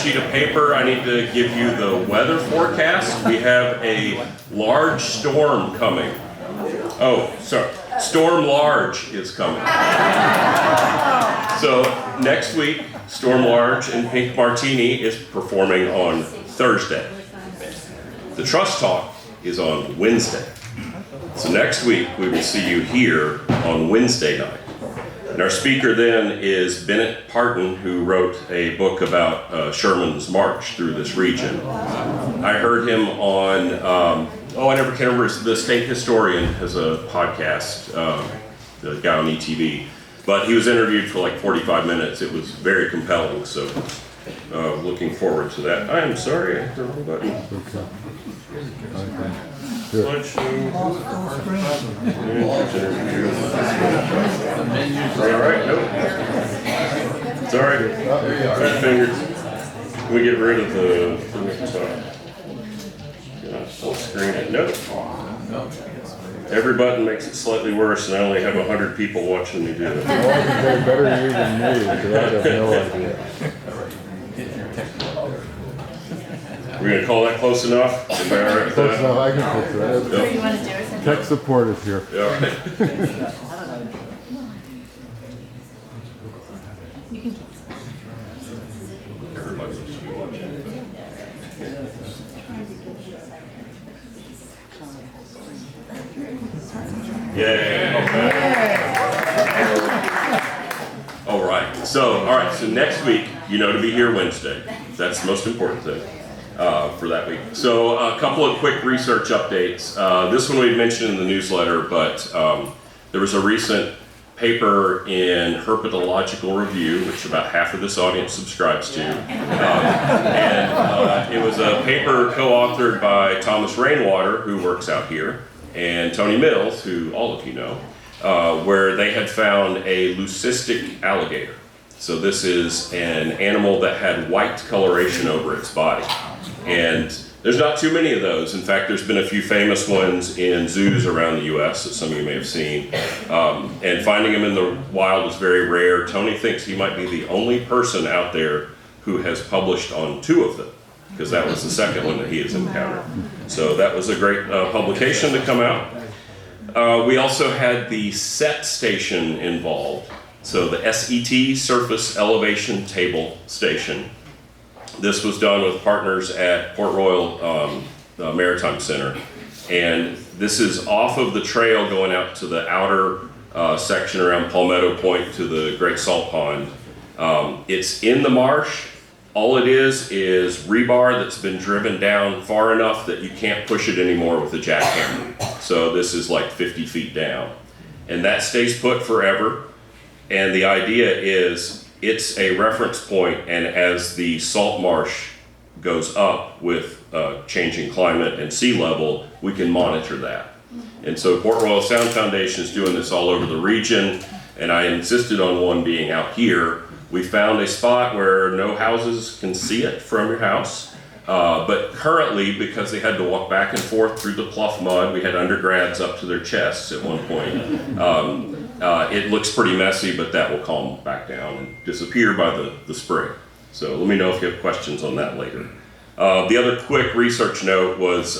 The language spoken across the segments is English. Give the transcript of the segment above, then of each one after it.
sheet of paper, I need to give you the weather forecast. We have a large storm coming. Oh, sorry. Storm Large is coming. So next week, Storm Large and Pink Martini is performing on Thursday. The Trust Talk is on Wednesday. So next week, we will see you here on Wednesday night. And our speaker then is Bennett Parton, who wrote a book about Sherman's march through this region. I heard him on, I never can remember, the State Historian has a podcast, the guy on ETV. But he was interviewed for like 45 minutes. It was very compelling, so looking forward to that. I am sorry, I hit the wrong button. Slideshow. All right, nope. Sorry, red fingers. Can we get rid of the top? Full screen it. Nope. Every button makes it slightly worse, and I only have 100 people watching me do it. They're better than you than me, because I have no idea. We're going to call that close enough? Am I all right with Close that? enough, I can fix it. What do you want to do? Tech support is here. Yeah, all right. You can. Yay. Okay. All right. So next week, to be here Wednesday. That's the most important thing for that week. So a couple of quick research updates. This one we mentioned in the newsletter, but there was a recent paper in Herpetological Review, which about half of this audience subscribes to. And it was a paper co-authored by Thomas Rainwater, who works out here, and Tony Mills, who all of you know, where they had found a leucistic alligator. So this is an animal that had white coloration over its body. And there's not too many of those. In fact, there's been a few famous ones in zoos around the US that some of you may have seen. And finding them in the wild is very rare. Tony thinks he might be the only person out there who has published on 2 of them, because that was the second one that he has encountered. So that was a great publication to come out. We also had the SET station involved. So the SET, Surface Elevation Table Station. This was done with partners at Port Royal Maritime Center. And this is off of the trail going out to the outer section around Palmetto Point to the Great Salt Pond. It's in the marsh. All it is rebar that's been driven down far enough that you can't push it anymore with a jackhammer. So this is like 50 feet down. And that stays put forever. And the idea is it's a reference point, and as the salt marsh goes up with changing climate and sea level, we can monitor that. And so Port Royal Sound Foundation is doing this all over the region, and I insisted on one being out here. We found a spot where no houses can see it from your house, but currently, because they had to walk back and forth through the pluff mud, we had undergrads up to their chests at one point. It looks pretty messy, but that will calm back down and disappear by the spring. So let me know if you have questions on that later. The other quick research note was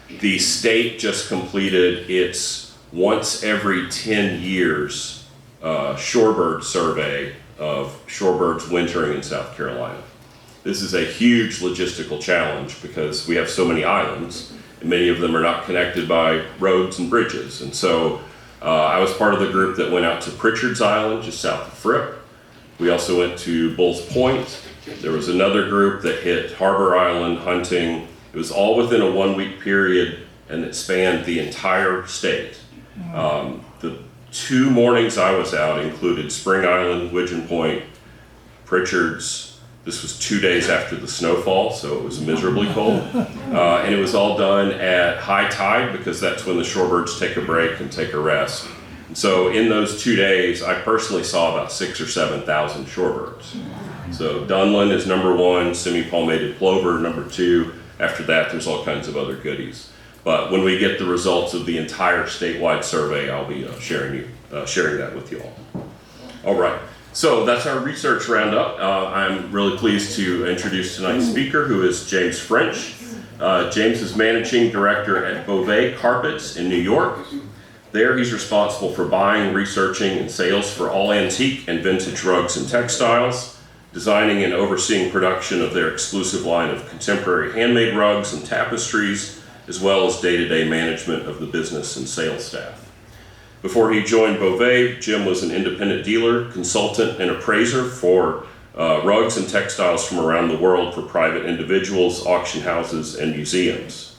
the state just completed its once every 10 years shorebird survey of shorebirds wintering in South Carolina. This is a huge logistical challenge because we have so many islands, and many of them are not connected by roads and bridges. And so I was part of the group that went out to Pritchard's Island, just south of Fripp. We also went to Bull's Point. There was another group that hit Harbor Island, Hunting. It was all within a 1-week period, and it spanned the entire state. The 2 mornings I was out included Spring Island, Widgeon Point, Pritchard's. This was 2 days after the snowfall, so it was miserably cold. And it was all done at high tide because that's when the shorebirds take a break and take a rest. And so in those 2 days, I personally saw about 6,000 or 7,000 shorebirds. So Dunlin is number 1, semi-palmated plover number 2. After that, there's all kinds of other goodies. But when we get the results of the entire statewide survey, I'll be sharing that with you all. All right. So that's our research roundup. I'm really pleased to introduce tonight's speaker, who is James Ffrench. James is managing director at Beauvais Carpets in New York. There he's responsible for buying, researching, and sales for all antique and vintage rugs and textiles, designing and overseeing production of their exclusive line of contemporary handmade rugs and tapestries, as well as day-to-day management of the business and sales staff. Before he joined Beauvais, Jim was an independent dealer, consultant, and appraiser for rugs and textiles from around the world for private individuals, auction houses, and museums.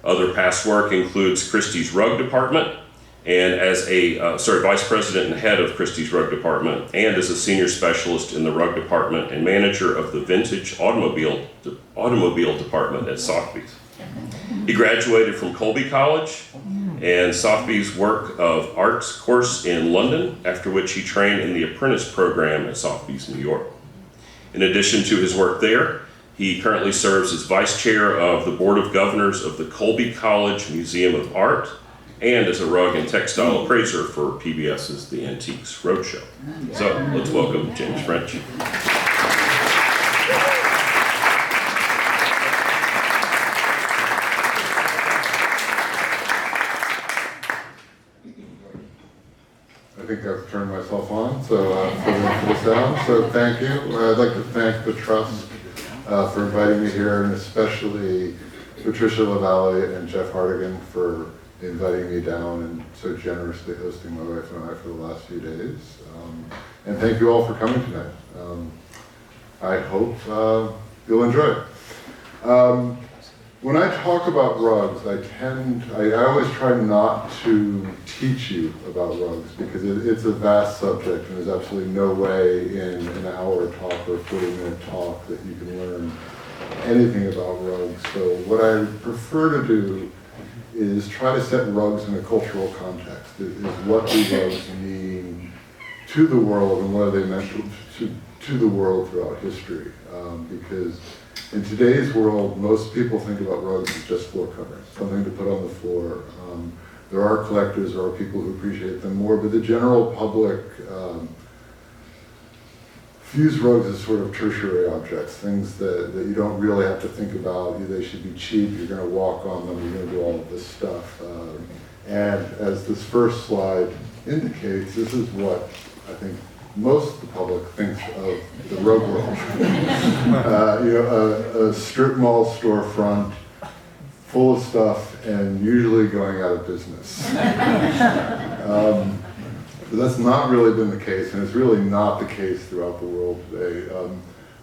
Other past work includes Christie's Rug Department, and as a vice president and head of Christie's Rug Department, and as a senior specialist in the rug department and manager of the vintage automobile department at Sotheby's. He graduated from Colby College and Sotheby's Work of Arts course in London, after which he trained in the apprentice program at Sotheby's, New York. In addition to his work there, he currently serves as vice chair of the Board of Governors of the Colby College Museum of Art and as a rug and textile appraiser for PBS's The Antiques Roadshow. So let's welcome James Ffrench. I think I've turned myself on, so for the sound. So thank you. I'd like to thank the Trust for inviting me here, and especially Patricia LaValle and Jeff Hardigan for inviting me down and so generously hosting my wife and I for the last few days. And thank you all for coming tonight. I hope you'll enjoy it. When I talk about rugs, I always try not to teach you about rugs because it's a vast subject and there's absolutely no way in an hour talk or 40-minute talk that you can learn anything about rugs. So what I prefer to do is try to set rugs in a cultural context. Is what do rugs mean to the world and what are they meant to the world throughout history? Because in today's world, most people think about rugs as just floor covers, something to put on the floor. There are collectors, there are people who appreciate them more, but the general public views rugs as sort of tertiary objects, things that you don't really have to think about. They should be cheap, you're going to walk on them, you're going to do all of this stuff. And as this first slide indicates, this is what I think most of the public thinks of the rug world. A strip mall storefront full of stuff and usually going out of business. But that's not really been the case, and it's really not the case throughout the world today.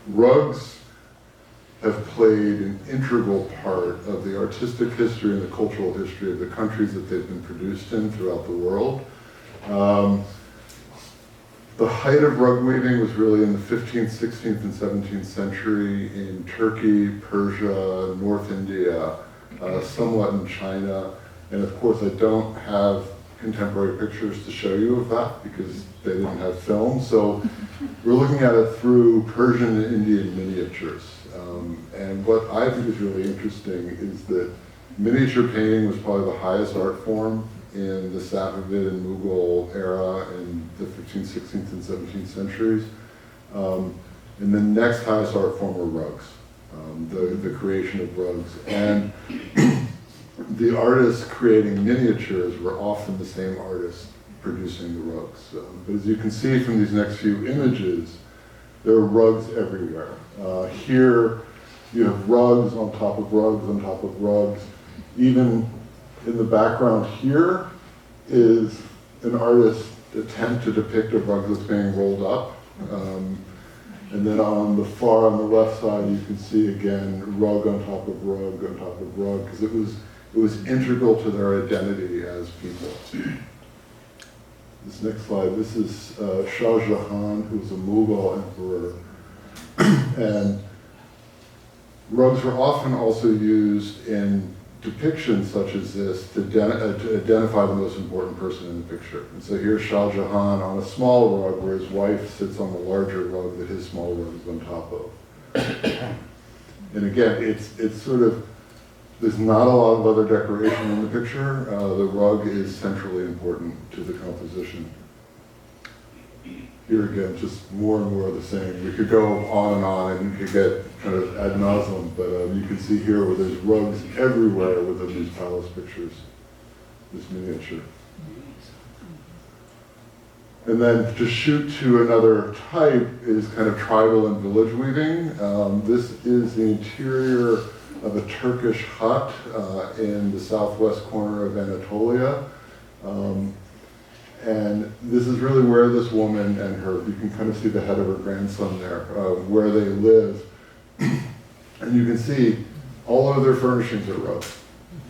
Rugs have played an integral part of the artistic history and the cultural history of the countries that they've been produced in throughout the world. The height of rug weaving was really in the 15th, 16th, and 17th century in Turkey, Persia, North India, somewhat in China. And of course, I don't have contemporary pictures to show you of that because they didn't have film. So we're looking at it through Persian and Indian miniatures. And what I think is really interesting is that miniature painting was probably the highest art form in the Safavid and Mughal era in the 15th, 16th, and 17th centuries. And the next highest art form were rugs, the creation of rugs. And the artists creating miniatures were often the same artists producing the rugs. But as you can see from these next few images, there are rugs everywhere. Here you have rugs on top of rugs on top of rugs. Even in the background here is an artist's attempt to depict a rug that's being rolled up. And then on the left side, you can see again, rug on top of rug on top of rug, because it was integral to their identity as people. This next slide, this is Shah Jahan, who was a Mughal emperor. And rugs were often also used in depictions such as this to identify the most important person in the picture. And so here's Shah Jahan on a small rug where his wife sits on the larger rug that his small rug is on top of. And again, it's sort of, there's not a lot of other decoration in the picture. The rug is centrally important to the composition. here again, just more and more of the same. We could go on and you could get kind of ad nauseum, but you can see here where there's rugs everywhere within these palace pictures, this miniature. And then to shoot to another type is kind of tribal and village weaving. This is the interior of a Turkish hut in the southwest corner of Anatolia. And this is really where this woman and you can kind of see the head of her grandson there, where they live. And you can see all of their furnishings are rugs.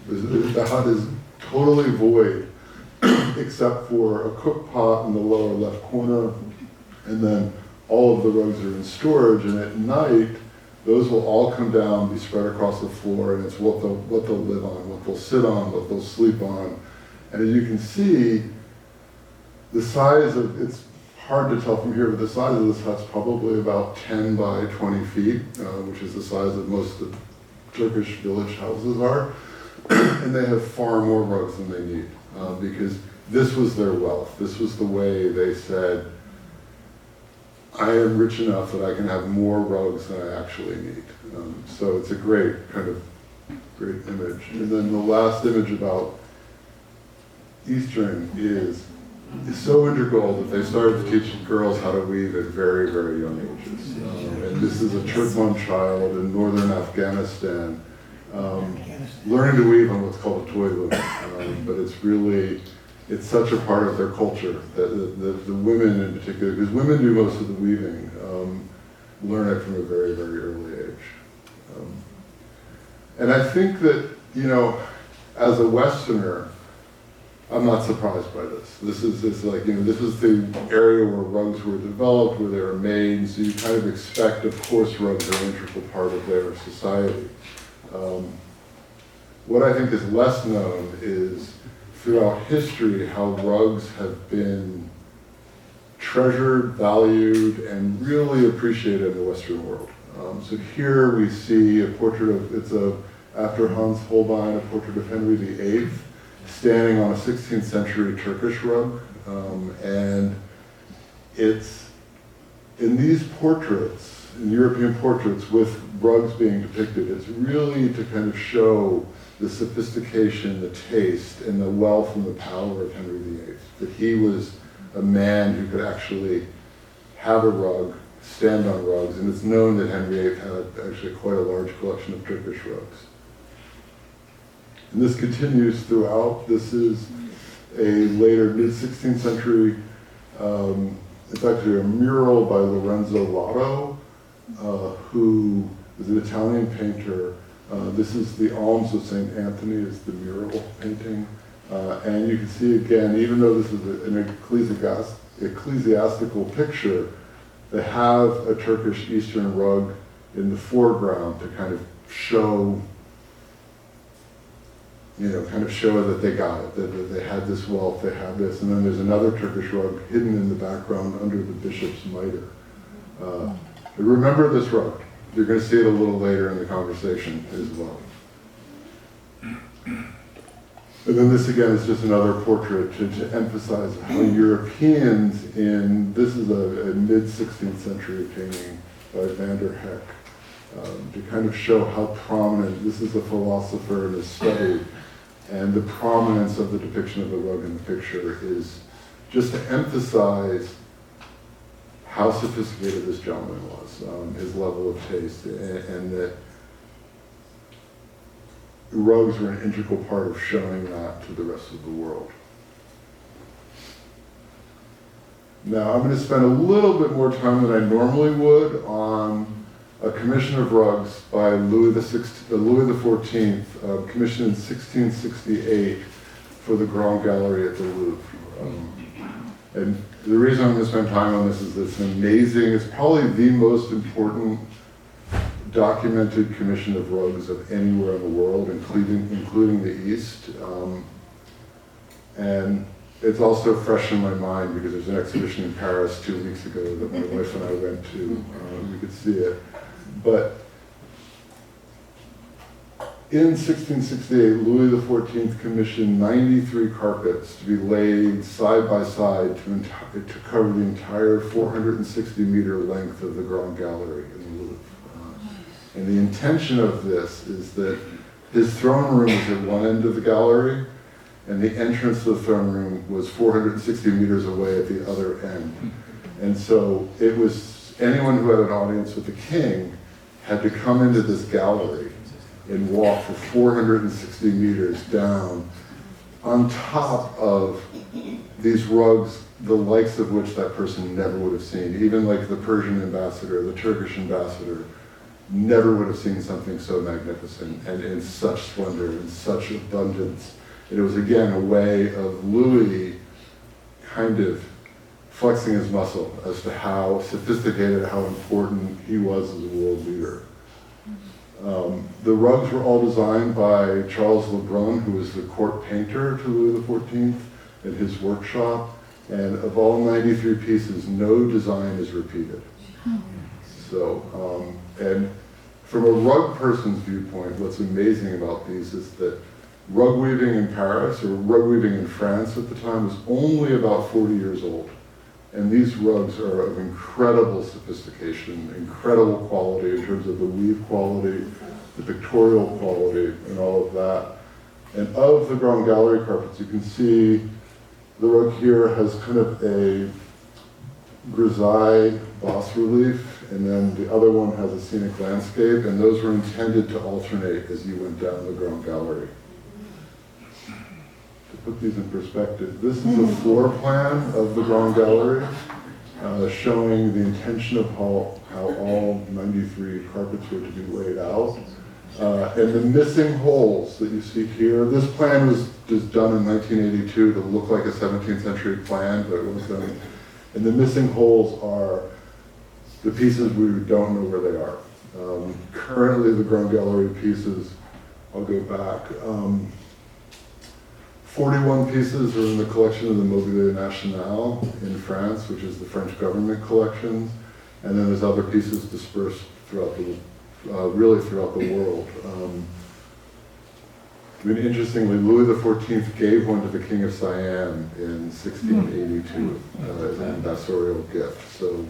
The hut is totally void, except for a cook pot in the lower left corner, and then all of the rugs are in storage, and at night, those will all come down, be spread across the floor, and it's what they'll live on, what they'll sit on, what they'll sleep on. And as you can see, the size of, it's hard to tell from here, but the size of this hut's probably about 10 by 20 feet, which is the size that most of the Turkish village houses are. And they have far more rugs than they need, because this was their wealth. This was the way they said, I am rich enough that I can have more rugs than I actually need. So it's a great image. And then the last image about Eastern is so integral that they started to teach girls how to weave at very, very young ages. And this is a Turkmen child in northern Afghanistan, learning to weave on what's called a toy loom. But it's such a part of their culture that the women in particular, because women do most of the weaving, learn it from a very, very early age. And I think that, as a Westerner, I'm not surprised by this. This is the area where rugs were developed, where they were made, so you kind of expect, of course, rugs are an integral part of their society. What I think is less known is, throughout history, how rugs have been treasured, valued, and really appreciated in the Western world. So here we see a portrait of, after Hans Holbein, a portrait of Henry VIII, standing on a 16th century Turkish rug. And it's in these portraits, in European portraits with rugs being depicted, it's really to kind of show the sophistication, the taste, and the wealth and the power of Henry VIII. That he was a man who could actually have a rug, stand on rugs, and it's known that Henry VIII had actually quite a large collection of Turkish rugs. And this continues throughout. This is a later mid-16th century, it's actually a mural by Lorenzo Lotto, who is an Italian painter. This is the Alms of St. Anthony, is the mural painting. And you can see again, even though this is an ecclesiastical picture, they have a Turkish Eastern rug in the foreground to kind of show, that they got it, that they had this wealth, they had this, and then there's another Turkish rug hidden in the background under the bishop's mitre. Remember this rug. You're going to see it a little later in the conversation as well. And then this again is just another portrait to emphasize how Europeans this is a mid-16th century painting by van der Heck, to kind of show how prominent, this is a philosopher in his study, and the prominence of the depiction of the rug in the picture is just to emphasize how sophisticated this gentleman was, his level of taste, and that rugs were an integral part of showing that to the rest of the world. Now, I'm going to spend a little bit more time than I normally would on a commission of rugs by Louis XIV, commissioned in 1668 for the Grand Gallery at the Louvre. And the reason I'm going to spend time on this is it's amazing. It's probably the most important documented commission of rugs of anywhere in the world, including the East. And it's also fresh in my mind because there's an exhibition in Paris 2 weeks ago that my wife and I went to. We could see it. But in 1668, Louis XIV commissioned 93 carpets to be laid side by side to cover the entire 460-meter length of the Grand Gallery in the Louvre. And the intention of this is that his throne room was at one end of the gallery, and the entrance to the throne room was 460 meters away at the other end. And so it was anyone who had an audience with the king had to come into this gallery and walk for 460 meters down on top of these rugs, the likes of which that person never would have seen. Even like the Persian ambassador, the Turkish ambassador, never would have seen something so magnificent and in such splendor and such abundance. And it was again a way of Louis kind of flexing his muscle as to how sophisticated, how important he was as a world leader. The rugs were all designed by Charles Lebrun, who was the court painter to Louis XIV in his workshop. And of all 93 pieces, no design is repeated. So, and from a rug person's viewpoint, what's amazing about these is that rug weaving in Paris, or rug weaving in France at the time, was only about 40 years old. And these rugs are of incredible sophistication, incredible quality in terms of the weave quality, the pictorial quality, and all of that. And of the Grand Gallery carpets, you can see the rug here has kind of a grisaille bas relief, and then the other one has a scenic landscape, and those were intended to alternate as you went down the Grand Gallery. To put these in perspective, this is a floor plan of the Grand Gallery, showing the intention of how all 93 carpets were to be laid out. And the missing holes that you see here, this plan was done in 1982 to look like a 17th century plan, but it was done. And the missing holes are the pieces we don't know where they are. Currently, the Grand Gallery pieces, I'll go back, 41 pieces are in the collection of the Mobilier National in France, which is the French government collections, and then there's other pieces dispersed throughout the, really throughout the world. I mean, interestingly, Louis XIV gave one to the King of Siam in 1682 as an ambassadorial gift. So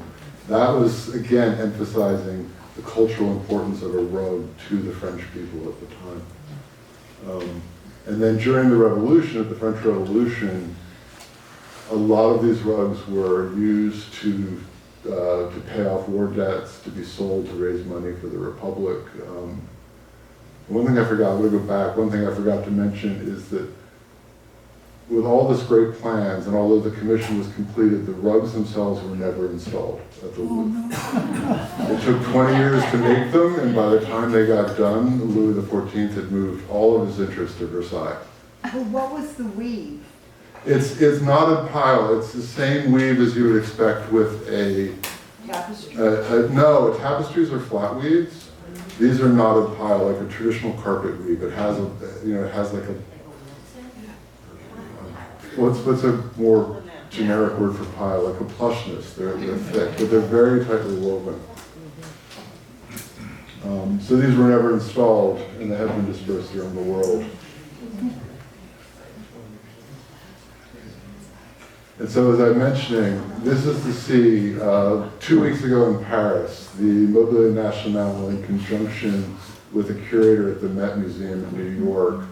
that was, again, emphasizing the cultural importance of a rug to the French people at the time. And then during the revolution, the French Revolution, a lot of these rugs were used to pay off war debts, to be sold to raise money for the Republic. One thing I forgot, I'm going to go back, one thing I forgot to mention is that with all this great plans, and although the commission was completed, the rugs themselves were never installed at the Louvre. It took 20 years to make them, and by the time they got done, Louis XIV had moved all of his interest to Versailles. What was the weave? It's not a pile, it's the same weave as you would expect with a... Tapestry? No, tapestries are flat weaves. These are not a pile, like a traditional carpet weave. It has a, it has like a, what's a more generic word for pile, like a plushness. They're thick, but they're very tightly woven. So these were never installed, and they have been dispersed around the world. And so as I'm mentioning, this is to see, 2 weeks ago in Paris, the Mobilier National, in conjunction with a curator at the Met Museum in New York,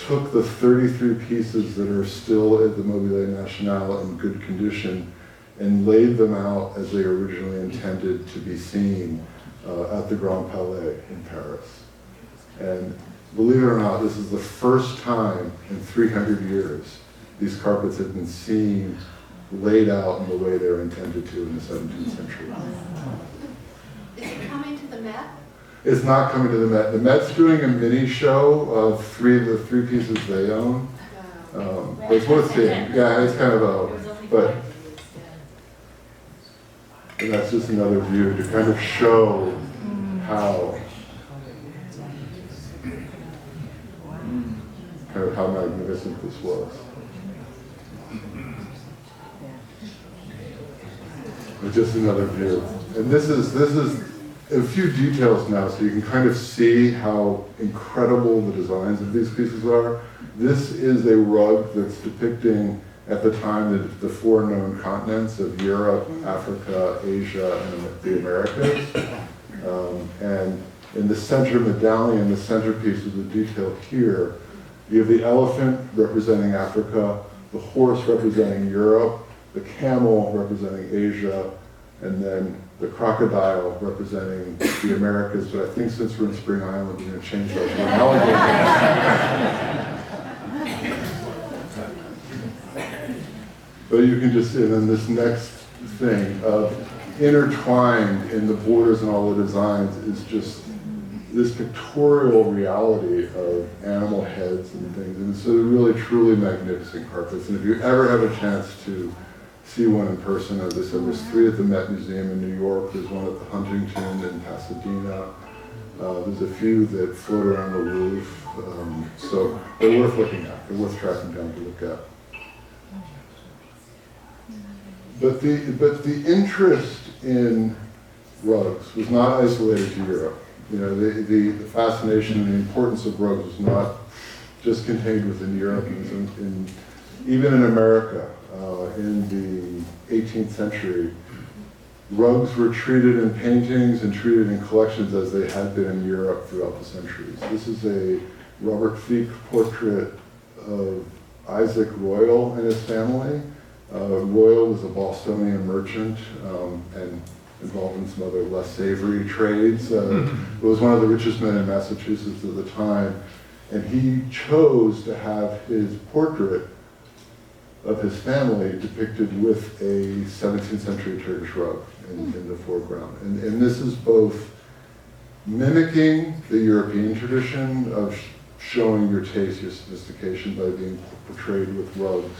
took the 33 pieces that are still at the Mobilier National in good condition and laid them out as they originally intended to be seen at the Grand Palais in Paris. And believe it or not, this is the first time in 300 years these carpets have been seen laid out in the way they were intended to in the 17th century. Is it coming to the Met? It's not coming to the Met. The Met's doing a mini show of the three pieces they own. It's worth seeing. Yeah, it's kind of a, but and that's just another view to kind of show how magnificent this was. But just another view. And this is a few details now so you can kind of see how incredible the designs of these pieces are. This is a rug that's depicting at the time the four known continents of Europe, Africa, Asia, and the Americas. And in the center medallion, the centerpiece of the detail here, you have the elephant representing Africa, the horse representing Europe, the camel representing Asia, and then the crocodile representing the Americas. But I think since we're in Spring Island, we're going to change that to an alligator. But you can just see, and then this next thing, intertwined in the borders and all the designs is just this pictorial reality of animal heads and things. And it's a really, truly magnificent carpets. And if you ever have a chance to see one in person, as I said, there's 3 at the Met Museum in New York, there's one at the Huntington in Pasadena, there's a few that float around the roof, so they're worth looking at, they're worth tracking down to look at. But the interest in rugs was not isolated to Europe. You know, the fascination and the importance of rugs was not just contained within Europe. Even in America, in the 18th century, rugs were treated in paintings and treated in collections as they had been in Europe throughout the centuries. This is a Robert Feek portrait of Isaac Royal and his family. Royal was a Bostonian merchant and involved in some other less savory trades. Was one of the richest men in Massachusetts at the time, and he chose to have his portrait of his family depicted with a 17th century Turkish rug in the foreground. And this is both mimicking the European tradition of showing your taste, your sophistication by being portrayed with rugs.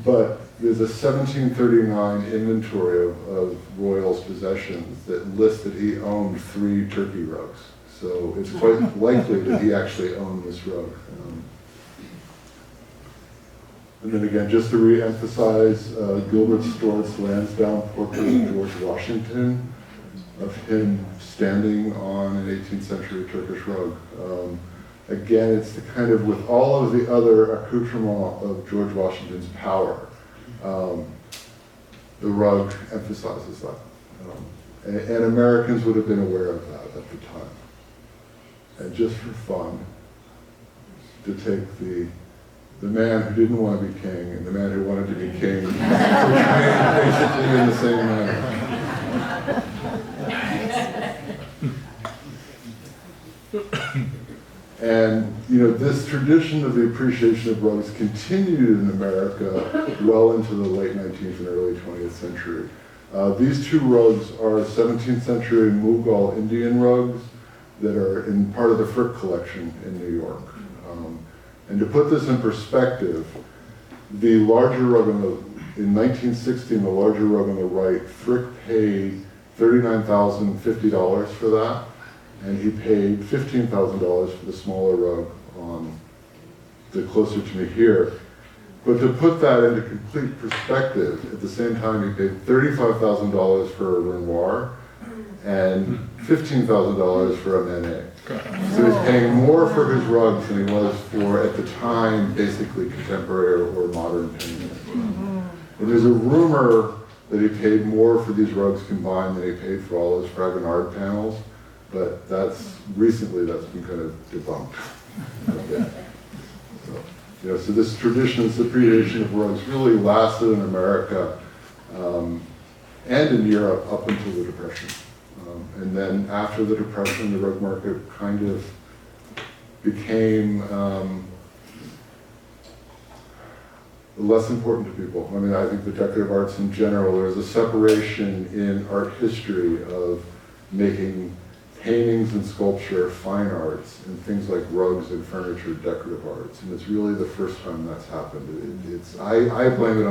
But there's a 1739 inventory of Royal's possessions that lists that he owned 3 turkey rugs. So it's quite likely that he actually owned this rug. And then again, just to re-emphasize, Gilbert Stuart's Lansdowne portrait of George Washington, of him standing on an 18th century Turkish rug. Again, it's the kind of, with all of the other accoutrement of George Washington's power, the rug emphasizes that. And Americans would have been aware of that at the time. And just for fun, to take the man who didn't want to be king and the man who wanted to be king, basically in the same manner. And, you know, this tradition of the appreciation of rugs continued in America well into the late 19th and early 20th century. These 2 rugs are 17th century Mughal Indian rugs that are in part of the Frick collection in New York. And to put this in perspective, the larger rug in 1916, the larger rug on the right, Frick paid $39,050 for that. And he paid $15,000 for the smaller rug on the closer to me here. But to put that into complete perspective, at the same time he paid $35,000 for a Renoir and $15,000 for a Manet. So he's paying more for his rugs than he was for, at the time, basically contemporary or modern painting. And there's a rumor that he paid more for these rugs combined than he paid for all his Fragonard panels. But recently that's been kind of debunked. Okay. So this tradition, this appreciation of rugs really lasted in America and in Europe up until the Depression. And then after the Depression, the rug market kind of became less important to people. I mean, I think the decorative arts in general, there's a separation in art history of making paintings and sculpture, fine arts, and things like rugs and furniture, decorative arts. And it's really the first time that's happened. I blame it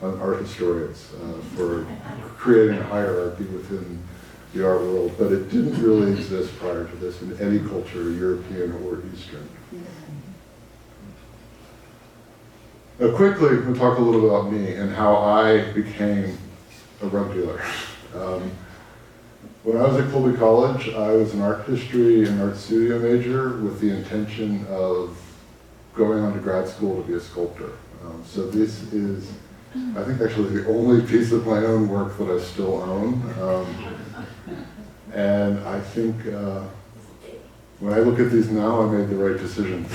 on art historians for creating a hierarchy within the art world, but it didn't really exist prior to this in any culture, European or Eastern. Now quickly, we'll talk a little about me and how I became a rug dealer. When I was at Colby College, I was an art history and art studio major with the intention of going on to grad school to be a sculptor. So this is, I think, actually the only piece of my own work that I still own. And I think when I look at these now, I made the right decision.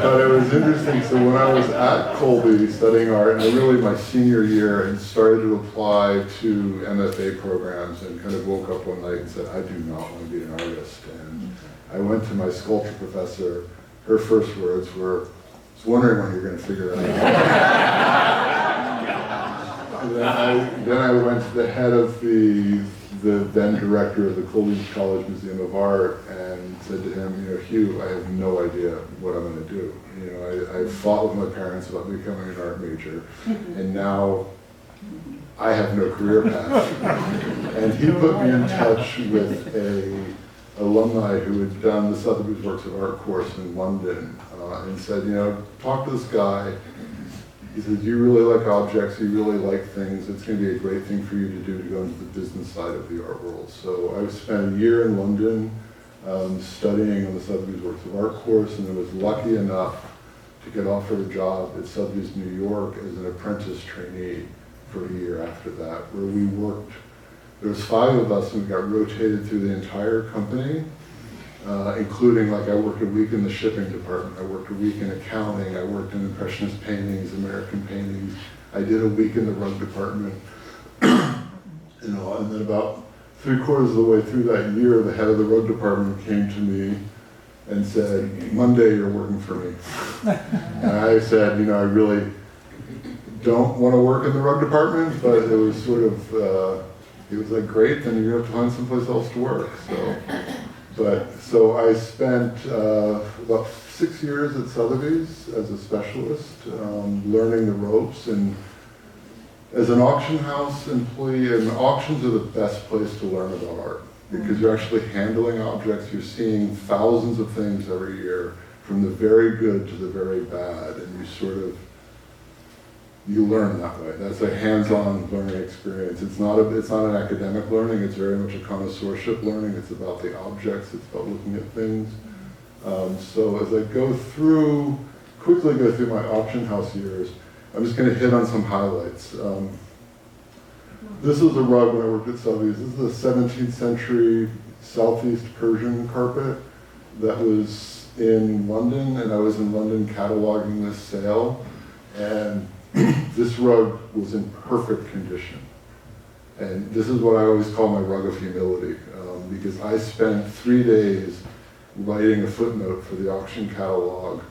But it was interesting. So when I was at Colby studying art, and really my senior year, and started to apply to MFA programs, and kind of woke up one night and said, I do not want to be an artist. And I went to my sculpture professor. Her first words were, I was wondering when you're going to figure that out. And then I went to the head of the then director of the Colby College Museum of Art and said to him, Hugh, I have no idea what I'm going to do. I fought with my parents about becoming an art major, and now I have no career path. And he put me in touch with a alumni who had done the Sotheby's Works of Art course in London, and said, talk to this guy. He said, you really like objects, you really like things, it's going to be a great thing for you to do to go into the business side of the art world. So I spent a year in London studying on the Sotheby's Works of Art course, and I was lucky enough to get offered a job at Sotheby's New York as an apprentice trainee for a year after that, where we worked. There was 5 of us, and we got rotated through the entire company, including, like, I worked a week in the shipping department, I worked a week in accounting, I worked in Impressionist paintings, American paintings, I did a week in the rug department, and then about 3/4 of the way through that year, the head of the rug department came to me and said, Monday you're working for me. And I said, I really don't want to work in the rug department, but it was sort of, it was like, great, then you're going to have to find someplace else to work. So I spent about 6 years at Sotheby's as a specialist, learning the ropes. And as an auction house employee, and auctions are the best place to learn about art, because you're actually handling objects, you're seeing thousands of things every year, from the very good to the very bad, and you learn that way. That's a hands-on learning experience. It's not an academic learning, it's very much a connoisseurship learning. It's about the objects, it's about looking at things. So as I quickly go through my auction house years, I'm just going to hit on some highlights. This is a rug when I worked at Sotheby's. This is a 17th century Southeast Persian carpet that was in London, and I was in London cataloging this sale. And this rug was in perfect condition. And this is what I always call my rug of humility, because I spent 3 days writing a footnote for the auction catalog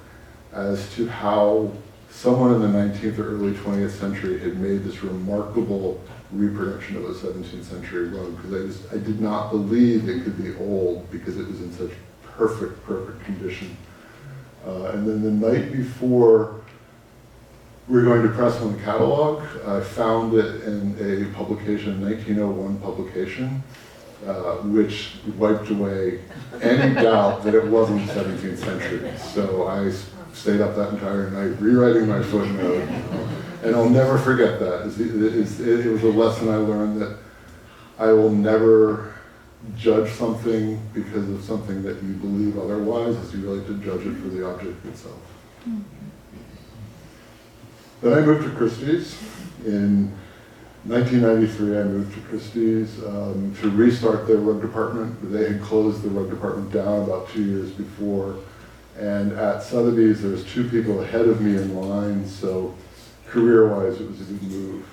as to how someone in the 19th or early 20th century had made this remarkable reproduction of a 17th century rug, because I did not believe it could be old because it was in such perfect condition. And then the night before we were going to press on the catalog, I found it in a publication, a 1901 publication, which wiped away any doubt that it wasn't 17th century. So I stayed up that entire night rewriting my footnote, and I'll never forget that. It was a lesson I learned, that I will never judge something because of something that you believe otherwise, as you really to judge it for the object itself. Then I moved to Christie's. In 1993, I moved to Christie's to restart their rug department. They had closed the rug department down about 2 years before. And at Sotheby's, there was 2 people ahead of me in line, so career-wise, it was a good move.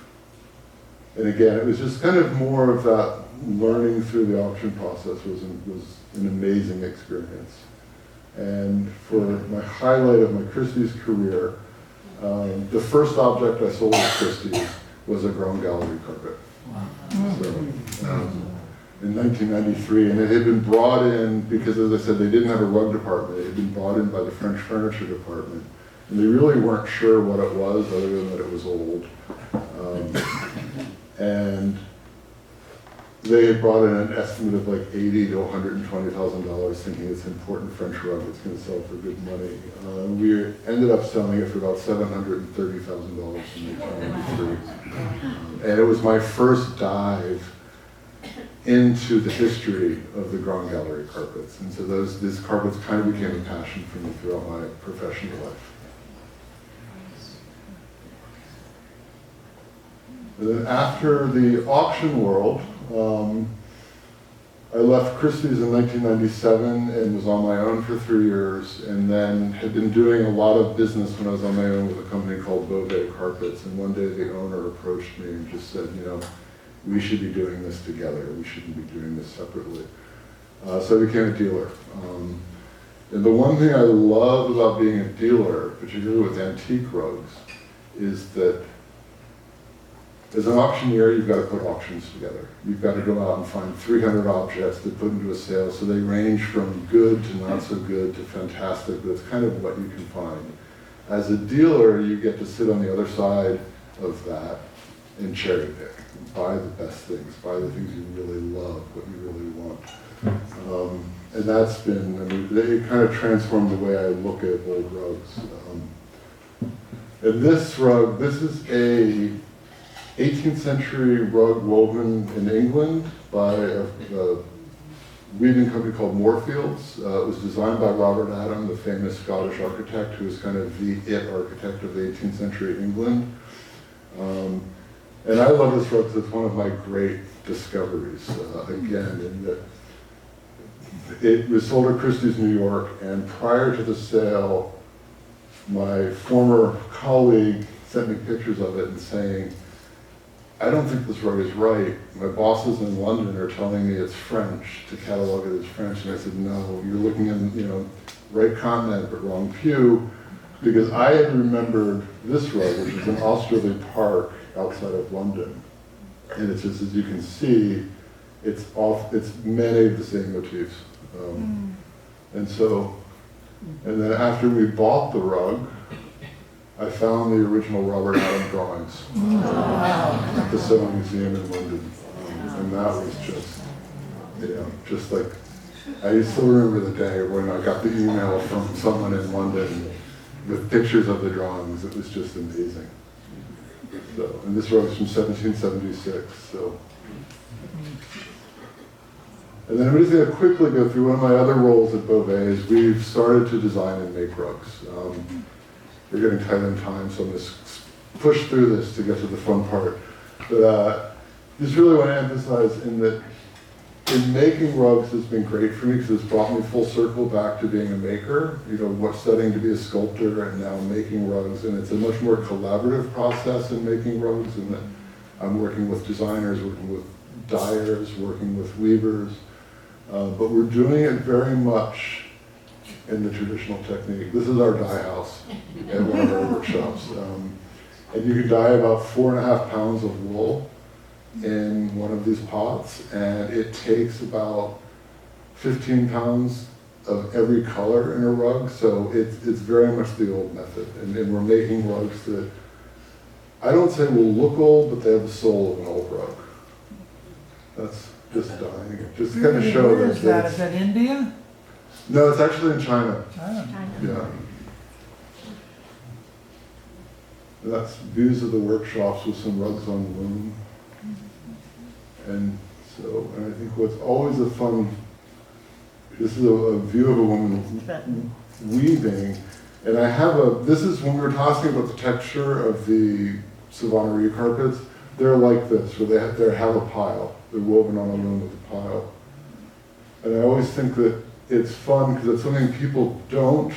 And again, it was just kind of more of that learning through the auction process was an amazing experience. And for my highlight of my Christie's career, the first object I sold at Christie's was a ground gallery carpet. So, in 1993, and it had been brought in because, as I said, they didn't have a rug department. It had been brought in by the French furniture department, and they really weren't sure what it was, other than that it was old. And they had brought in an estimate of like $80,000 to $120,000, thinking it's an important French rug that's going to sell for good money. We ended up selling it for about $730,000 in 1993. And it was my first dive into the history of the Grand Gallery carpets. And so these carpets kind of became a passion for me throughout my professional life. And then after the auction world, I left Christie's in 1997 and was on my own for 3 years, and then had been doing a lot of business when I was on my own with a company called Beauvais Carpets. And one day the owner approached me and just said, you know, we should be doing this together. We shouldn't be doing this separately. So I became a dealer. And the one thing I love about being a dealer, particularly with antique rugs, is that as an auctioneer, you've got to put auctions together. You've got to go out and find 300 objects to put into a sale, so they range from good to not so good to fantastic, but it's kind of what you can find. As a dealer, you get to sit on the other side of that and cherry pick, buy the best things, buy the things you really love, what you really want. And that's been, I mean, it kind of transformed the way I look at old rugs. And this rug, this is a 18th century rug woven in England by a weaving company called Moorfields. It was designed by Robert Adam, the famous Scottish architect, who was kind of the it architect of the 18th century England. And I love this rug because it's one of my great discoveries, again, in that it was sold at Christie's, New York, and prior to the sale, my former colleague sent me pictures of it and saying, I don't think this rug is right. My bosses in London are telling me it's French, to catalog it as French. And I said, no, you're looking in, you know, right continent, but wrong pew. Because I had remembered this rug, which is in Austerley Park outside of London. And it's just, as you can see, it's many of the same motifs. And so, and then after we bought the rug, I found the original Robert Adam drawings at the Soho Museum in London. And that was just, you know, just like, I still remember the day when I got the email from someone in London with pictures of the drawings. It was just amazing. So, and this rug is from 1776, so. And then I'm just going to quickly go through one of my other roles at Beauvais is we've started to design and make rugs. We're getting tight on time, so I'm going to push through this to get to the fun part. But just really want to emphasize in that in making rugs has been great for me because it's brought me full circle back to being a maker, you know, studying to be a sculptor and now making rugs. And it's a much more collaborative process in making rugs, in that I'm working with designers, working with dyers, working with weavers. But we're doing it very much in the traditional technique. This is our dye house at one of our workshops. And you can dye about 4.5 pounds of wool in one of these pots, and it takes about 15 pounds of every color in a rug, so it's very much the old method. And we're making rugs that, I don't say will look old, but they have the soul of an old rug. That's just dyeing it. Just kind of show Where is that? it's- Is that India? No, it's actually in China. China. Yeah. And that's views of the workshops with some rugs on loom. And so, and I think what's always a fun, this is a view of a woman weaving. And I have this is when we were talking about the texture of the Savonnerie carpets, they're like this, where they have a pile. They're woven on a loom with a pile. And I always think that it's fun because it's something people don't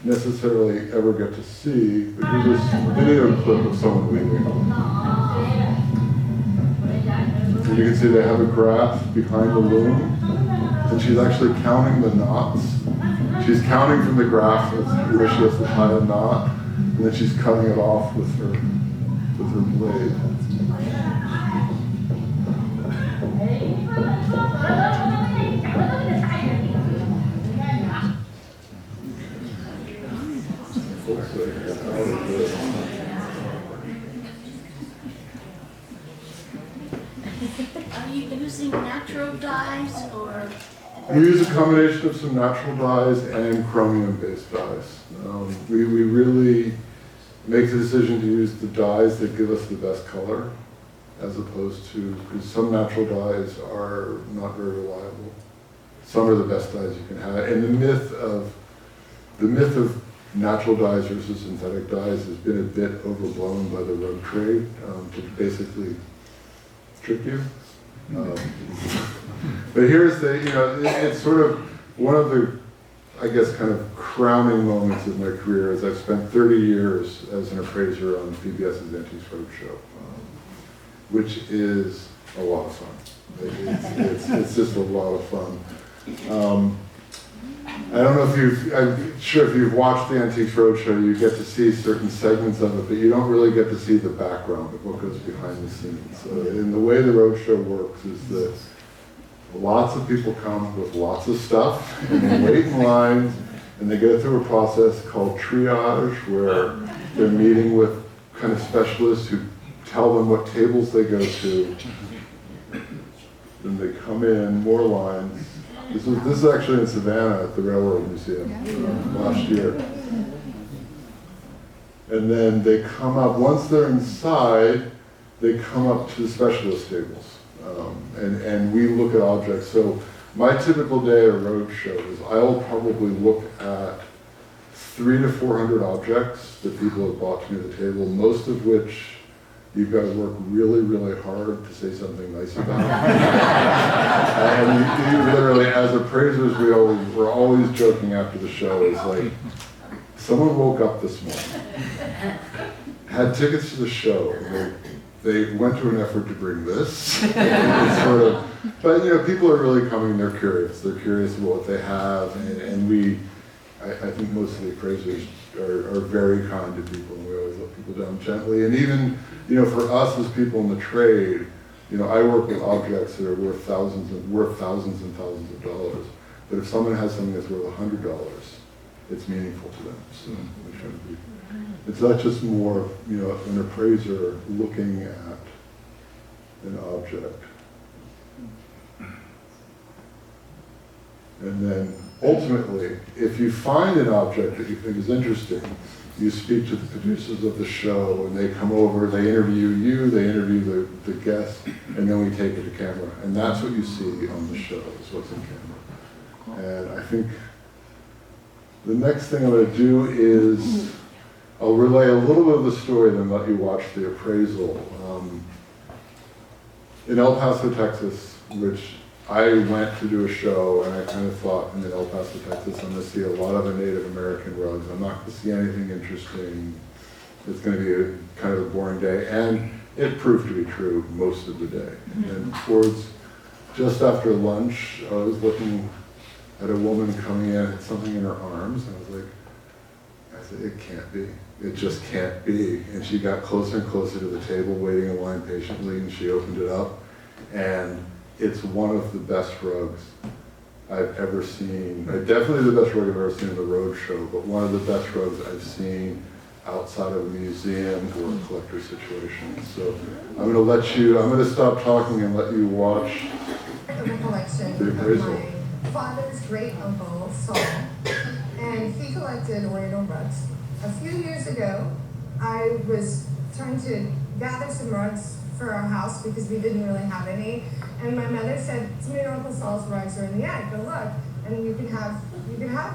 necessarily ever get to see. But here's this video clip of someone weaving. And you can see they have a graph behind the loom, and she's actually counting the knots. She's counting from the graph where she has to tie a knot, and then she's cutting it off with her blade. Are you using natural dyes or? We use a combination of some natural dyes and chromium-based dyes. We really make the decision to use the dyes that give us the best color, as opposed to, because some natural dyes are not very reliable. Some are the best dyes you can have. And the myth of natural dyes versus synthetic dyes has been a bit overblown by the rug trade to basically trick you. But here's the, it's sort of one of the, I guess, kind of crowning moments of my career is I've spent 30 years as an appraiser on PBS's Antiques Roadshow, which is a lot of fun. It's just a lot of fun. I don't know if I'm sure if you've watched the Antiques Roadshow, you get to see certain segments of it, but you don't really get to see the background of what goes behind the scenes. And the way the Roadshow works is that lots of people come with lots of stuff, and they wait in lines, and they go through a process called triage, where they're meeting with kind of specialists who tell them what tables they go to. Then they come in, more lines. This is actually in Savannah at the Railroad Museum last year. And then they come up, once they're inside, they come up to the specialist tables. And we look at objects. So my typical day at a road show is I'll probably look at 300 to 400 objects that people have brought to me at the table, most of which you've got to work really, really hard to say something nice about. And you literally, as appraisers, we're always joking after the show. It's like, someone woke up this morning, had tickets to the show, they went to an effort to bring this. But people are really coming, they're curious. They're curious about what they have, and I think most of the appraisers are very kind to people, and we always let people down gently. And even, for us as people in the trade, I work with objects that are worth thousands and thousands of dollars. But if someone has something that's worth $100, it's meaningful to them. So we try to be. It's not just more, an appraiser looking at an object. And then ultimately, if you find an object that you think is interesting, you speak to the producers of the show, and they come over, they interview you, they interview the guests, and then we take it to camera. And that's what you see on the show, is what's in camera. And I think the next thing I'm going to do is I'll relay a little bit of the story, then let you watch the appraisal. In El Paso, Texas, which I went to do a show, and I kind of thought, in El Paso, Texas, I'm going to see a lot of the Native American rugs. I'm not going to see anything interesting. It's going to be kind of a boring day. And it proved to be true most of the day. And towards just after lunch, I was looking at a woman coming in, had something in her arms, and I said, it can't be. It just can't be. And she got closer and closer to the table, waiting in line patiently, and she opened it up. And it's one of the best rugs I've ever seen. Definitely the best rug I've ever seen in the Roadshow, but one of the best rugs I've seen outside of a museum or a collector situation. So I'm going to stop talking and let you watch The collection the appraisal. of my father's great uncle, Saul, and he collected Oriental rugs. A few years ago, I was trying to gather some rugs for our house because we didn't really have any. And my mother said, some of your Uncle Saul's rugs are in the attic, go look, and you can have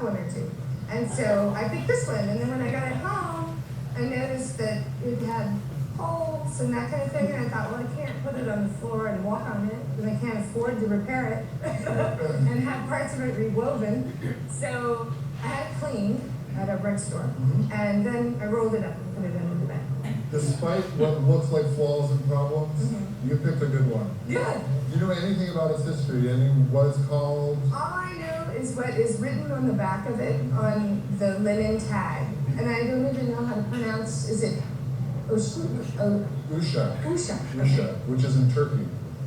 one or two. And so I picked this one, and then when I got it home, I noticed that it had holes and that kind of thing, and I thought, well, I can't put it on the floor and walk on it, because I can't afford to repair it and have parts of it rewoven. So I had it cleaned at a rug store, and then I rolled it up and put it under the bed. Despite what looks like flaws and problems, you picked a good one. Good. Do you know anything about its history? What it's called? All I know is what is written on the back of it on the linen tag. And I don't even know how to pronounce, is it Uşak. Uşak, Which is in Turkey.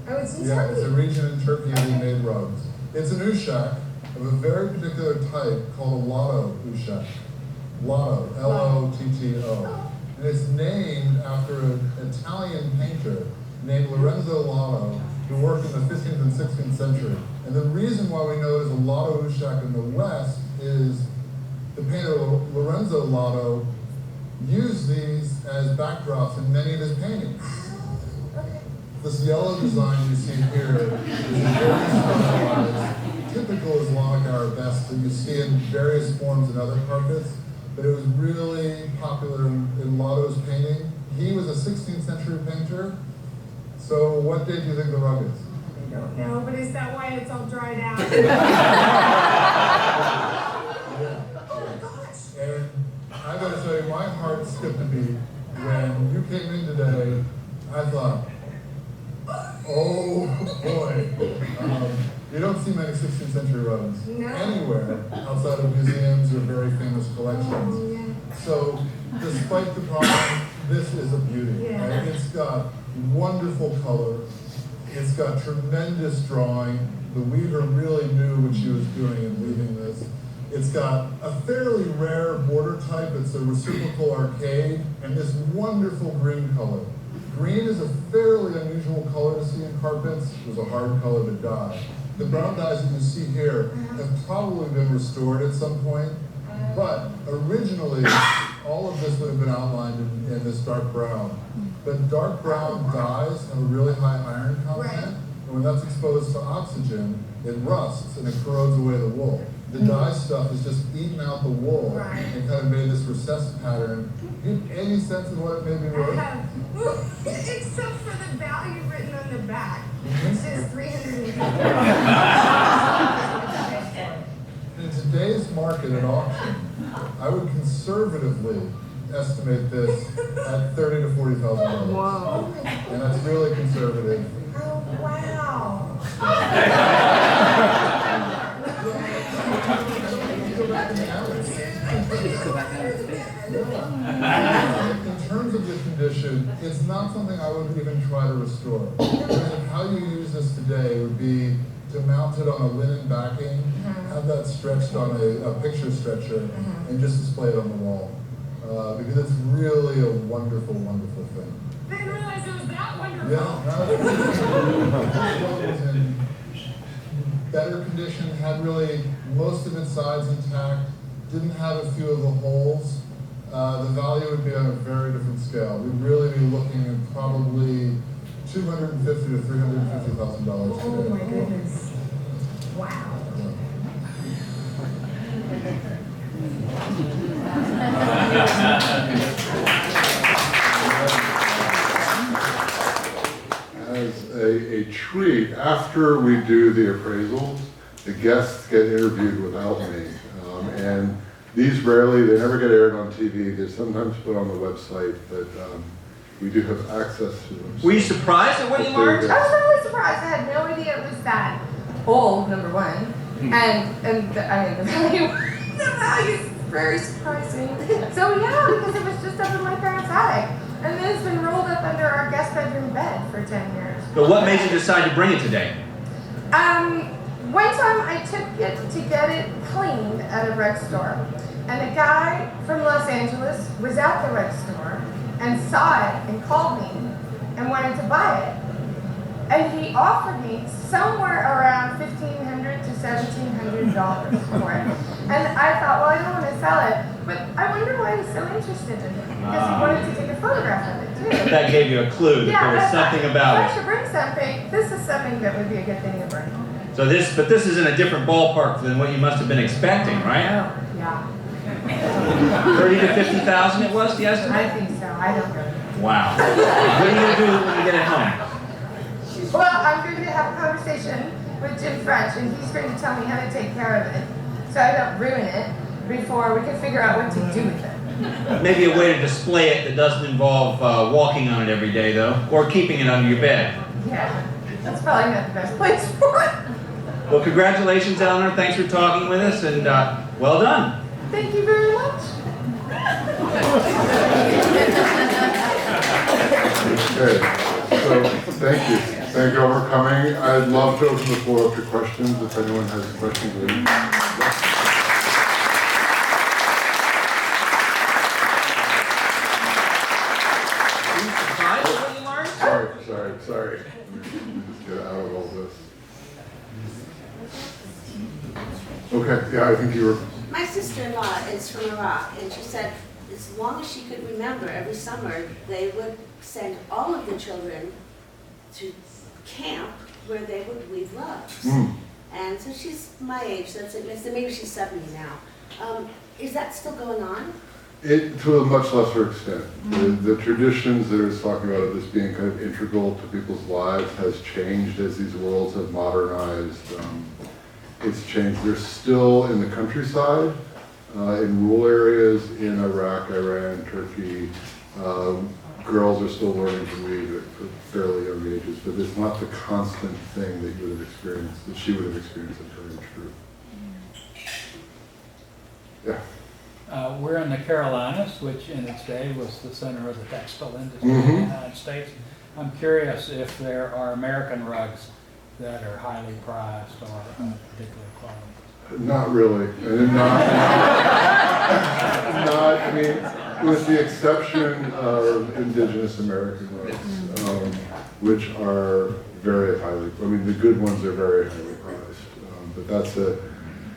Oh, it's in Yeah, Turkey. it's a region in Turkey where we made rugs. It's an Uşak of a very particular type called a Lotto Uşak. Lotto, Lotto. And it's named after an Italian painter named Lorenzo Lotto, who worked in the 15th and 16th century. And the reason why we know there's a Lotto Ushak in the West is the painter Lorenzo Lotto used these as backdrops in many of his paintings. This yellow design you see here is very stylized, typical Islamic arabesque that you see in various forms in other carpets, but it was really popular in Lotto's painting. He was a 16th century painter, so what date do you think the rug is? I don't know, but is that why it's all dried out? Oh my gosh! And I gotta tell you, my heart skipped a beat when you came in today. I thought, oh boy, you don't see many 16th century rugs anywhere outside of museums or very famous collections. Oh, yeah. So, despite the problem, this is a beauty. Yeah. And it's got wonderful color. It's got tremendous drawing. The weaver really knew what she was doing in weaving this. It's got a fairly rare border type. It's a reciprocal arcade, and this wonderful green color. Green is a fairly unusual color to see in carpets. It was a hard color to dye. The brown dyes that you see here have probably been restored at some point, but originally all of this would have been outlined in this dark brown. But dark brown dyes have a really high iron content, and when that's exposed to oxygen, it rusts and it corrodes away the wool. The dye stuff has just eaten out the wool and kind of made this recessed pattern. Do you have any sense of what it may be worth? I have, except for the value written on the back, which is $350. In today's market at auction, I would conservatively estimate this at $30,000 to $40,000. Wow. And that's really conservative. Oh, wow. In terms of the condition, it's not something I would even try to restore. How you use this today would be to mount it on a linen backing, have that stretched on a picture stretcher, and just display it on the wall. Because it's really a wonderful, wonderful thing. I didn't realize it was that wonderful. Yeah, it was in better condition, had really most of its sides intact, didn't have a few of the holes. The value would be on a very different scale. We'd really be looking at probably $250,000 to $350,000 today. Oh my goodness. Wow. As a treat, after we do the appraisals, the guests get interviewed without me. And these they never get aired on TV. They're sometimes put on the website, but we do have access to them. Were you surprised at what you learned? I was really surprised. I had no idea it was that old, number one. And the value is very surprising. So yeah, because it was just up in my parents' attic. And then it's been rolled up under our guest bedroom bed for 10 years. But what made you decide to bring it today? One time I took it to get it cleaned at a rug store. And a guy from Los Angeles was at the rug store and saw it and called me and wanted to buy it. And he offered me somewhere around $1,500 to $1,700 for it. And I thought, well, I don't want to sell it, but I wonder why he's so interested in it. Because he wanted to take a photograph of it too. That gave you a clue that there was something about I it. should bring something. This is something that would be a good thing to bring. So this is in a different ballpark than what you must have been expecting, right? Oh, yeah. 30 to 50,000 it was, the estimate? I think so. I don't know. Wow. What are you going to do when you get it home? Well, I'm going to have a conversation with Ffrench, and he's going to tell me how to take care of it, so I don't ruin it before we can figure out what to do with it. Maybe a way to display it that doesn't involve walking on it every day, though, or keeping it under your bed. Yeah, that's probably not the best place for it. Well, congratulations, Eleanor. Thanks for talking with us, and well done. Thank you very much. Okay, so thank you. Thank you all for coming. I'd love to open the floor up to questions if anyone has questions. Were you surprised at what you learned? Sorry. sorry. Let me just get out of all this. Okay, yeah, I think you were, My sister-in-law is from Iraq, and she said as long as she could remember, every summer, they would send all of the children to camp where they would weave rugs. And so she's my age, so maybe she's 70 now. Is that still going on? to a much lesser extent. The traditions that it's talking about this being kind of integral to people's lives has changed as these worlds have modernized. It's changed. They're still in the countryside, in rural areas in Iraq, Iran, Turkey. Girls are still learning to read at fairly young ages, but it's not the constant thing that you would have experienced, that she would have experienced at her age group. Yeah. We're in the Carolinas, which in its day was the center of the textile industry in the United States. I'm curious if there are American rugs that are highly prized or particular quality. Not really. I mean, with the exception of indigenous American rugs, which are very highly, I mean, the good ones are very highly prized. But that's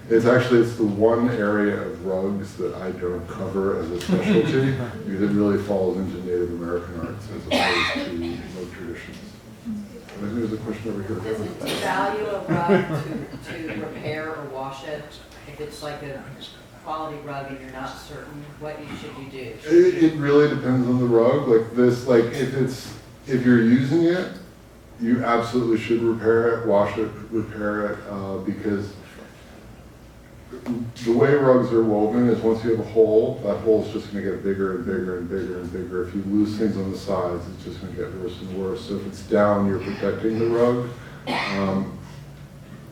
it's the one area of rugs that I don't cover as a specialty, because it really falls into Native American arts as opposed to rug traditions. I think there's a question over here. Does it devalue a rug to repair or wash it? If it's like a quality rug and you're not certain, what should you do? It really depends on the rug. Like this, like if you're using it, you absolutely should repair it, wash it, repair it, because the way rugs are woven is once you have a hole, that hole is just going to get bigger and bigger and bigger and bigger. If you lose things on the sides, it's just going to get worse and worse. So if it's down, you're protecting the rug.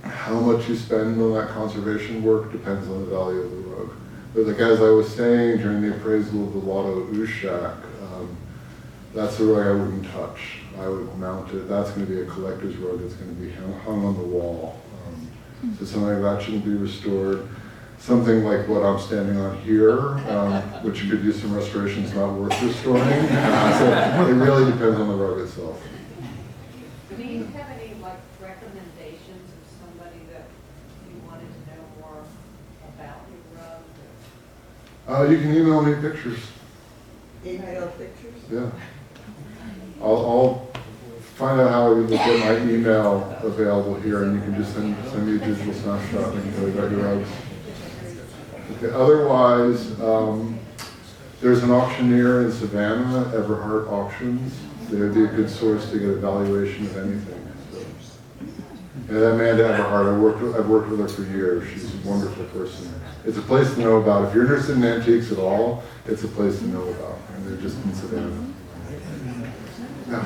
How much you spend on that conservation work depends on the value of the rug. But like as I was saying during the appraisal of the Lotto Ushak, that's a rug I wouldn't touch. I would mount it. That's going to be a collector's rug. It's going to be hung on the wall. So something like that shouldn't be restored. Something like what I'm standing on here, which could use some restoration, is not worth restoring. So it really depends on the rug itself. Do you have any recommendations of somebody that you wanted to know more about your rug? You can email me pictures. Email pictures? Yeah. I'll find out how you get my email available here, and you can just send me a digital snapshot and tell you about your rugs. Okay. Otherwise, there's an auctioneer in Savannah, Everhart Auctions. They would be a good source to get a valuation of anything. So. And Amanda Everhart, I've worked with her for years. She's a wonderful person. It's a place to know about. If you're interested in antiques at all, it's a place to know about. And they're just in Savannah. Yeah.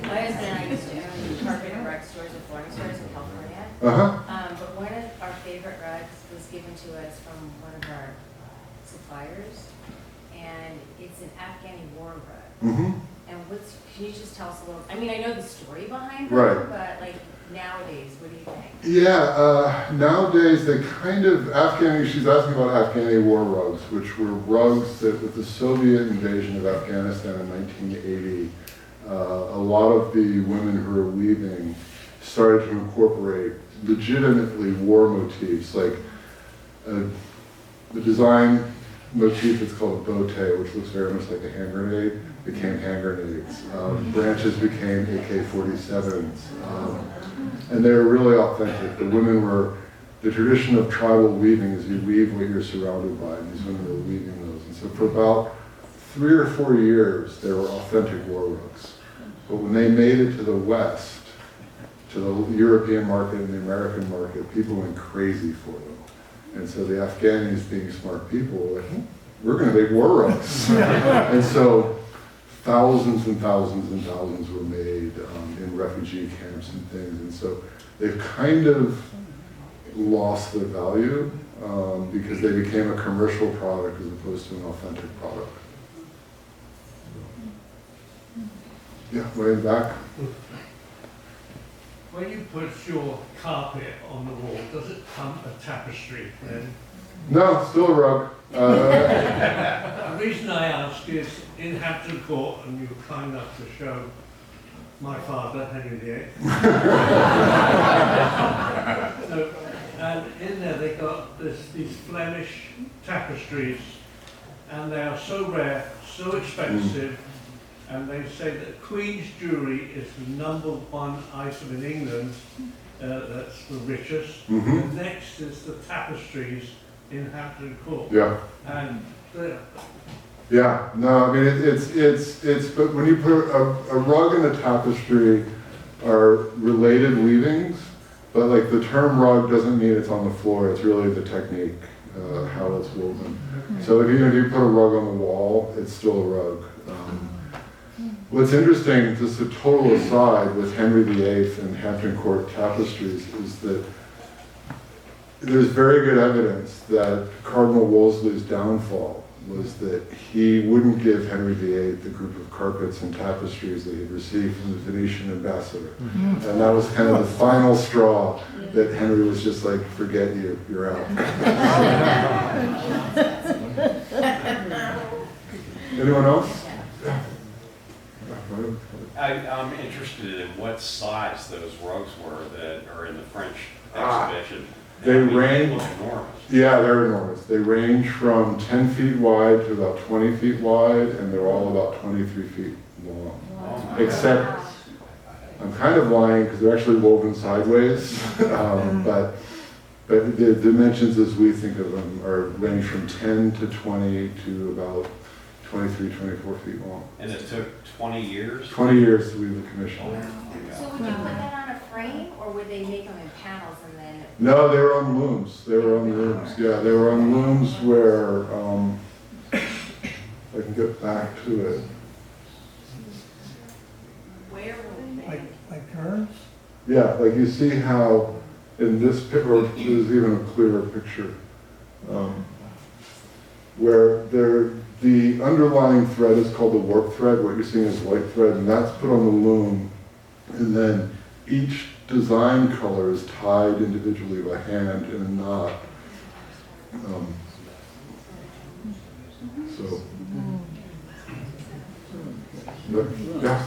My husband and I used to own carpet and rug stores and flooring stores in California. But one of our favorite rugs was given to us from one of our suppliers, and it's an Afghani war rug. And can you just tell us a little? I mean, I know the story behind it, but like nowadays, what do you think? Yeah, nowadays they kind of she's asking about Afghani war rugs, which were rugs that with the Soviet invasion of Afghanistan in 1980. A lot of the women who were weaving started to incorporate legitimately war motifs, like the design motif that's called a bote, which looks very much like a hand grenade, became hand grenades. Branches became AK-47s. And they were really authentic. The women were, the tradition of tribal weaving is you weave what you're surrounded by, and these women were weaving those. And so for about 3 or 4 years, they were authentic war rugs. But when they made it to the West, to the European market and the American market, people went crazy for them. And so the Afghanis, being smart people, were like, we're going to make war rugs. And so thousands and thousands and thousands were made in refugee camps and things. And so they've kind of lost their value because they became a commercial product as opposed to an authentic product. Yeah, way back. When you put your carpet on the wall, does it come a tapestry then? No, still a rug. The reason I ask is in Hampton Court, and you were kind enough to show my father, Henry VIII. So, and in there they got these Flemish tapestries, and they are so rare, so expensive, and they say that Queen's jewellery is the #1 item in England. That's the richest. The next is the tapestries in Hampton Court. Yeah. And Yeah, no, I mean, but when you put a rug and a tapestry are related weavings, but like the term rug doesn't mean it's on the floor, it's really the technique, how it's woven. So if you put a rug on the wall, it's still a rug. What's interesting, just a total aside, with Henry VIII and Hampton Court tapestries is that there's very good evidence that Cardinal Wolsey's downfall was that he wouldn't give Henry VIII the group of carpets and tapestries that he'd received from the Venetian ambassador. And that was kind of the final straw that Henry was just like, forget you, you're out. Anyone else? I'm interested in what size those rugs were that are in the French exhibition. They range, look enormous. yeah, they're enormous. They range from 10 feet wide to about 20 feet wide, and they're all about 23 feet long. Wow. Except, I'm kind of lying because they're actually woven sideways, but the dimensions as we think of them are range from 10 to 20 to about 23, 24 feet long. And it took 20 years? 20 years to weave the commission. So would you put that on a frame, or would they make them in panels and then? No, they were on looms. They were on looms. Yeah, they were on looms where, if I can get back to it. Where would they? Like curves? Yeah, like you see how in this picture, or there's even a clearer picture, where the underlying thread is called the warp thread. What you're seeing is white thread, and that's put on the loom. And then each design color is tied individually by hand in a knot. Yeah.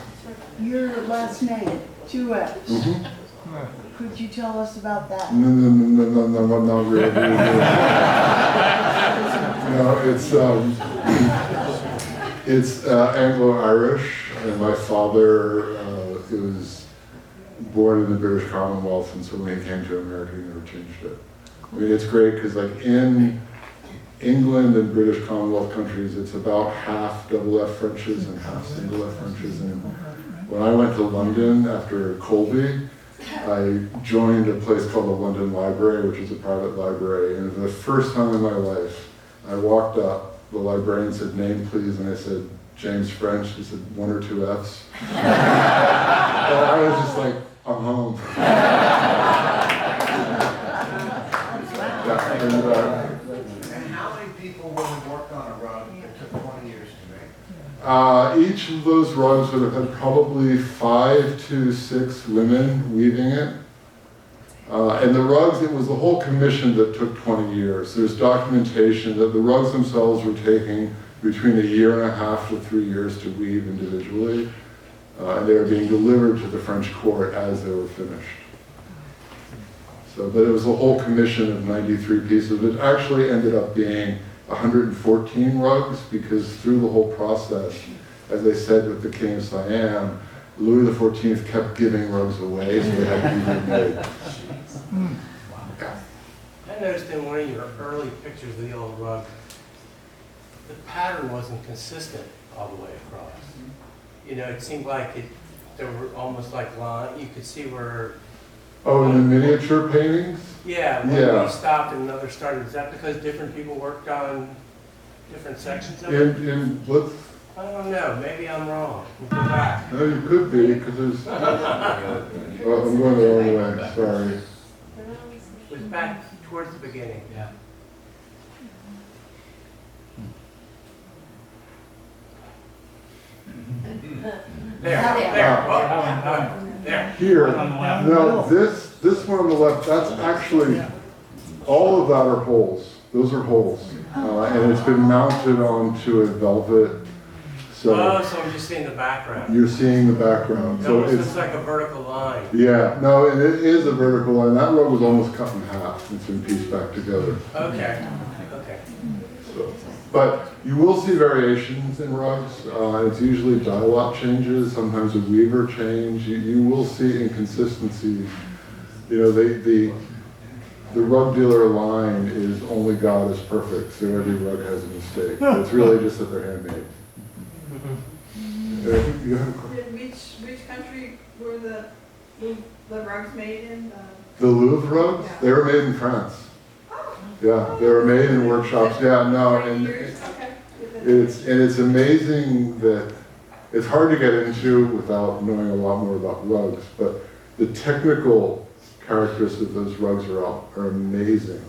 Your last name, 2 F's. Could you tell us about that? No, not really. No, it's Anglo-Irish, and my father was born in the British Commonwealth, and so when he came to America, he never changed it. I mean, it's great because like in England and British Commonwealth countries, it's about half double F Frenches and half single F Frenches. And when I went to London after Colby, I joined a place called the London Library, which is a private library. And for the first time in my life, I walked up, the librarian said, "Name please," and I said, "James French." He said, "1 or 2 F's?" And I was just like, I'm home. And how many people really worked on a rug that took 20 years to make? Each of those rugs would have had probably 5 to 6 women weaving it. And the rugs, it was the whole commission that took 20 years. There's documentation that the rugs themselves were taking between 1.5 years to 3 years to weave individually. And they were being delivered to the French court as they were finished. So, but it was a whole commission of 93 pieces. It actually ended up being 114 rugs because through the whole process, as they said with the King of Siam, Louis XIV kept giving rugs away, so they had to be remade. I noticed in one of your early pictures of the old rug, the pattern wasn't consistent all the way across. You know, it seemed like there were almost like lines. You could see where. Oh, in the miniature paintings? Yeah, when Yeah. we stopped and another started. Is that because different people worked on different sections of it? I don't know. Maybe I'm wrong. We'll go back. No, you could be, because there's. Oh, I'm going the wrong way. Sorry. It was back towards the beginning. Yeah. There. Here. No, this one on the left, that's actually, all of that are holes. Those are holes. And it's been mounted onto a velvet So so I'm just seeing the background. you're seeing the background. It So almost it's, looks like a vertical line. yeah, no, and it is a vertical line. That rug was almost cut in half. It's been pieced back together. Okay. So, but you will see variations in rugs. It's usually dial-up changes, sometimes a weaver change. You will see inconsistencies. You know, the rug dealer line is only God is perfect, so every rug has a mistake. It's really just that they're handmade. You have a question? Which country were the rugs made in? The Louvre rugs, they were made in France. Yeah, they were made in workshops. Yeah, no, and it's amazing that it's hard to get into without knowing a lot more about rugs, but the technical characteristics of those rugs are amazing.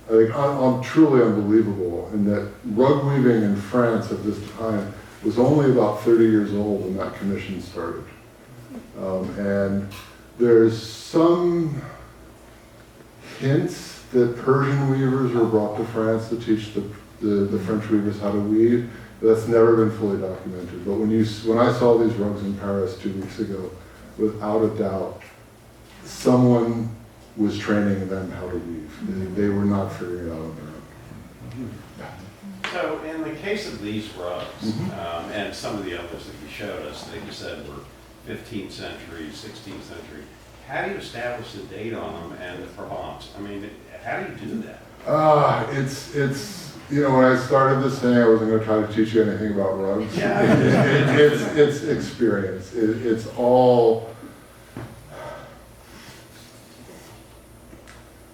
I think truly unbelievable, and that rug weaving in France at this time was only about 30 years old when that commission started. And there's some hints that Persian weavers were brought to France to teach the French weavers how to weave. That's never been fully documented. But when I saw these rugs in Paris 2 weeks ago, without a doubt, someone was training them how to weave. They were not figuring it out on their own. So in the case of these rugs, and some of the others that you showed us, that you said were 15th century, 16th century, how do you establish the date on them and the Provence? I mean, how do you do that? It's you know, when I started this thing, I wasn't going to try to teach you anything about rugs. Yeah. It's experience. It's all.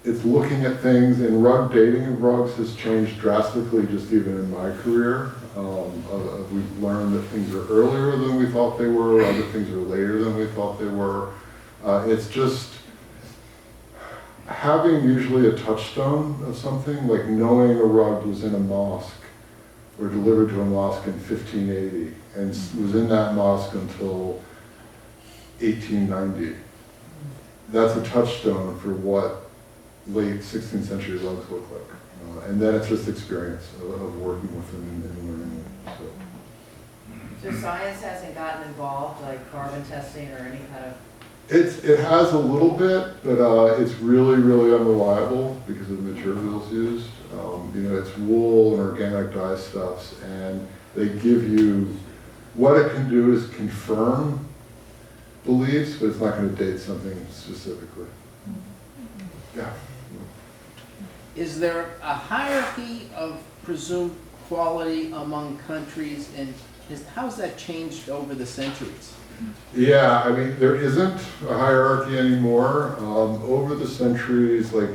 It's looking at things, and rug dating of rugs has changed drastically just even in my career. We've learned that things are earlier than we thought they were, other things are later than we thought they were. It's just having usually a touchstone of something, like knowing a rug was in a mosque or delivered to a mosque in 1580 and was in that mosque until 1890. That's a touchstone for what late 16th century rugs look like. And then it's just experience of working with them and learning them. So science hasn't gotten involved, like carbon testing or any kind of? It has a little bit, but it's really, really unreliable because of the materials used. You know, it's wool and organic dye stuffs, and they give you, what it can do is confirm beliefs, but it's not going to date something specifically. Yeah. Is there a hierarchy of presumed quality among countries, and how's that changed over the centuries? Yeah, I mean, there isn't a hierarchy anymore. Over the centuries, like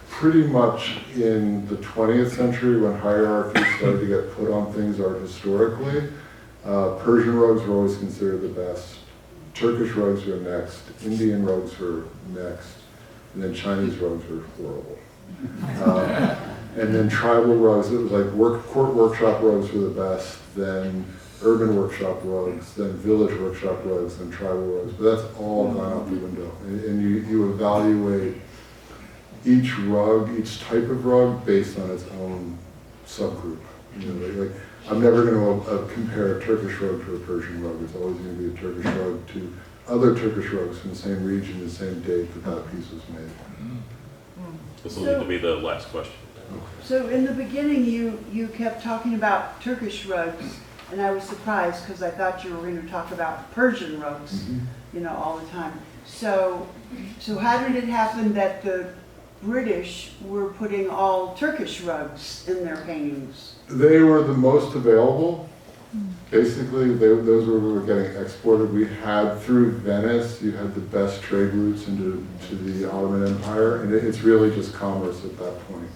pretty much in the 20th century when hierarchies started to get put on things art historically, Persian rugs were always considered the best. Turkish rugs were next, Indian rugs were next, and then Chinese rugs were horrible. And then tribal rugs, it was like court workshop rugs were the best, then urban workshop rugs, then village workshop rugs, then tribal rugs, but that's all gone out the window. And you evaluate each rug, each type of rug based on its own subgroup. You know, like I'm never going to compare a Turkish rug to a Persian rug. It's always going to be a Turkish rug to other Turkish rugs from the same region, the same date that piece was made. This will need to be the last question. So in the beginning, you kept talking about Turkish rugs, and I was surprised because I thought you were going to talk about Persian rugs, you know, all the time. So how did it happen that the British were putting all Turkish rugs in their paintings? They were the most available. Basically, those were getting exported. We had, through Venice, you had the best trade routes into the Ottoman Empire, and it's really just commerce at that point.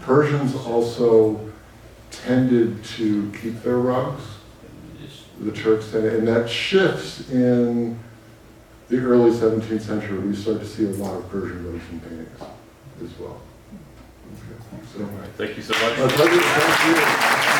Persians also tended to keep their rugs. The Turks tended, and that shifts in the early 17th century. We start to see a lot of Persian rugs in paintings as well. Okay. So, Thank you so much. my pleasure. Thank you.